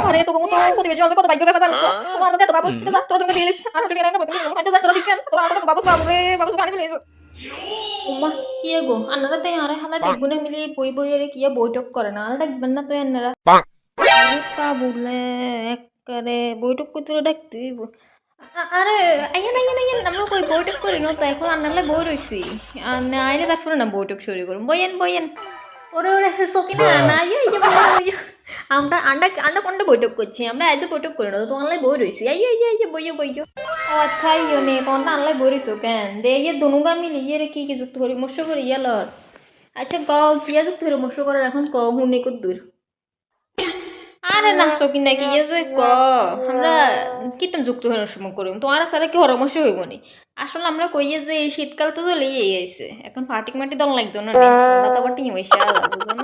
আরে তোকে মতো প্রতিবেশী অঞ্চল কত ভাগ্য ব্যাপার জানিস তোমার মধ্যে এত বাবুস যা তোরা তুমি দিলিস আর হাঁটু নিয়ে না আচ্ছা যা তোরা দিস কেন তোরা আমাকে বাবুস বাবু রে বাবুস পানি চলে এসো উম্মা কি গো আন্নারা তাই আরে হালা বেগুনে মিলে বই বই রে কি বৈঠক করে না আর দেখবেন না তো আন্নারা কা বলে একবারে বৈঠক করতে ডাকতে আরে আইয়েন আমরা কই বৈঠক করি না তো এখন আন্নালে বই রইছি আইনে তারপরে না বৈঠক শুরু করুন বইয়েন ওরে ওরে সকিনা না এই যে আমরা আন্ডা কোনটা বৈঠক করছি আমরা আজ বৈঠক করি না তো অনলাইন বই রইছি এই যে বইও ও আচ্ছা ইয়ে নে তোমরা অনলাইন বই রইছো কেন দে ইয়ে দনুগা মিলি ইয়ে রে কি যুক্ত করি মস্য করি ইয়ালর আচ্ছা ক কিয়া যুক্ত করে মস্য করার এখন ক হুনে কত দূর আরে না সকিনা কি ইয়ে যে ক আমরা কিতম যুক্ত হয়ে সময় করি তোমার সারা কি হরমস্য হইব নি আসলে আমরা কইয়ে যে এই শীতকাল তো চলেই আইছে এখন ফাটিক মাটি দল লাগতো না তোমরা তো আবার টিম হইছে আলা বুঝো না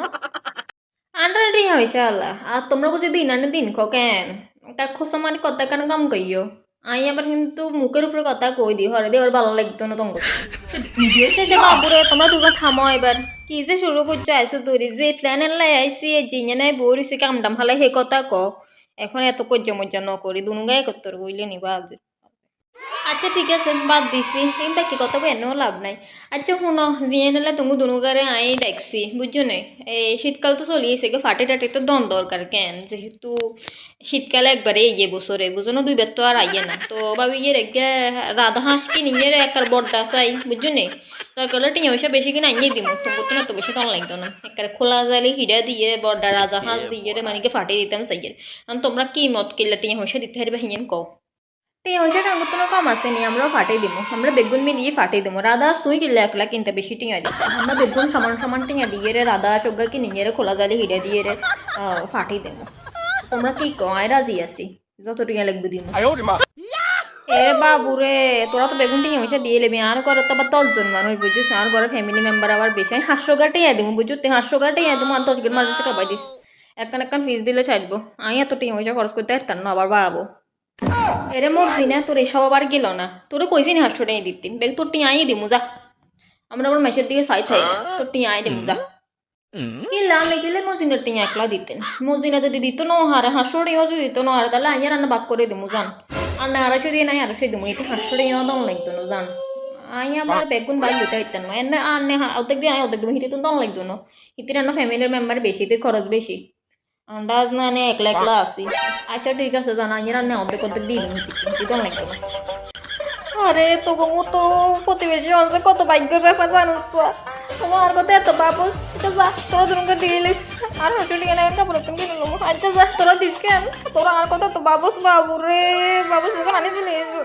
আন্ডার টিম হইছে আলা আর তোমরা বুঝি দিন আনে দিন খ কেন তা খোসা মানে কথা কেন কাম কইও আই আবার কিন্তু মুখের উপরে কথা কই দি হরে দি আর ভালো লাগতো না তোমাকে সে যে বাবুরে তোমরা দুগা থামো এবার কি যে শুরু করছো আইসো তুই যে প্ল্যান এলাই আইসি জিনে নাই বই রইছে কাম ডাম ফালে হে কথা ক এখন এত কজ্জা মজ্জা ন করি দুনুগাই করতে বইলে নিবা আচ্ছা ঠিক আছে বাদ দিছি কিন্তু কি কত এনেও লাভ নাই আচ্ছা শুনো জিয়ে নিলে তুমি দুনুগারে আই দেখছি বুঝছো না এই শীতকাল তো চলিয়েছে গে ফাটে টাটে তো দম দরকার কেন যেহেতু শীতকালে একবারে ইয়ে বছরে বুঝো না দুই বার তো আর আইয়ে না তো ভাবি ইয়ে রেগে রাধা হাঁস কি নিয়ে একার বড়টা চাই বুঝছো না দরকার হলে টিয়া পয়সা বেশি কিনে আনিয়ে দিব তোমার তো না তো বেশি তখন লাগতো না একার খোলা জালি হিডা দিয়ে বড়টা রাজা হাঁস দিয়ে মানে কি ফাটিয়ে দিতাম চাইয়ের কারণ তোমরা কি মত কিনলে টিয়া পয়সা দিতে পারবে হিয়েন কও টিয়া পয়সা কাঙ্গুর তো কম আছে নি আমরাও ফাটাই দিব আমরা বেগুন মিলিয়ে ফাটাই দিব রাধা তুই কিনলে একলা কিনতে বেশি টিয়া দিতে আমরা বেগুন সমান সমান টিয়া দিয়ে রে রাধা সজ্ঞা কি নিয়ে রে খোলা জালি হিডা দিয়ে রে ফাটাই দেবো তোমরা কি কয় রাজি আছি যত টিয়া লাগবে দিন এ বাবু রে তোরা তো বেগুন টিয়া পয়সা দিয়ে নেবি আর ঘরে তো আবার 10 জন মানুষ বুঝছিস আর ঘরে ফ্যামিলি মেম্বার আবার বেশি আমি 500 গাটে দিব বুঝছো 500 গাটে দিব আর 10 মাঝে সে খাবাই দিস একখান ফিস দিলে ছাড়বো আমি এত টিয়া পয়সা খরচ করতে পারতাম না আবার বাড়াবো এরে মরজি না তোর এসব আবার গেল না তোরে কইছি নি 500 টাকা দিতি বেগ তোর টিয়া আই দিমু যা আমরা আবার মেসের দিকে সাই থাই তোর টিয়া আই দিমু যা কিলা আমি গেলে মজিনের টিয়া একলা দিতেন মজিনা যদি দিত না হারে 500 টাকা যদি দিত না হারে তাহলে আইয়া রান্না বাক করে দিমু জান আর না 250 দিয়ে নাই 250 দিমু এতে 500 টাকা দম লাগতো না জান আইয়া আবার বেগুন বাই লুটা হইতেন না এনে আনে অর্ধেক দিয়ে আই অর্ধেক দিমু হিতে তো দম লাগতো না হিতে রান্না ফ্যামিলির মেম্বার বেশি তে খরচ বেশি আন্দাজ না নে একলা একলা আসি আচ্ছা ঠিক আছে জানা আইয়া রান্না অর্ধেক অর্ধেক দিয়ে দিমু হিতে দম লাগতো না আরে তো তো প্রতিবেশী অঞ্চল কত ভাগ্যের ব্যাপার জানোস তোমার কথা এত বাবুস যা তোরা দুজনকে দিলিস আর হাঁটু নিয়ে নেয় কাপড় তুমি কিনে নেবো আচ্ছা যা তোরা দিস কেন তোরা আর কথা তো বাবুস বাবু রে বাবুস মুখে হানি চলে এসো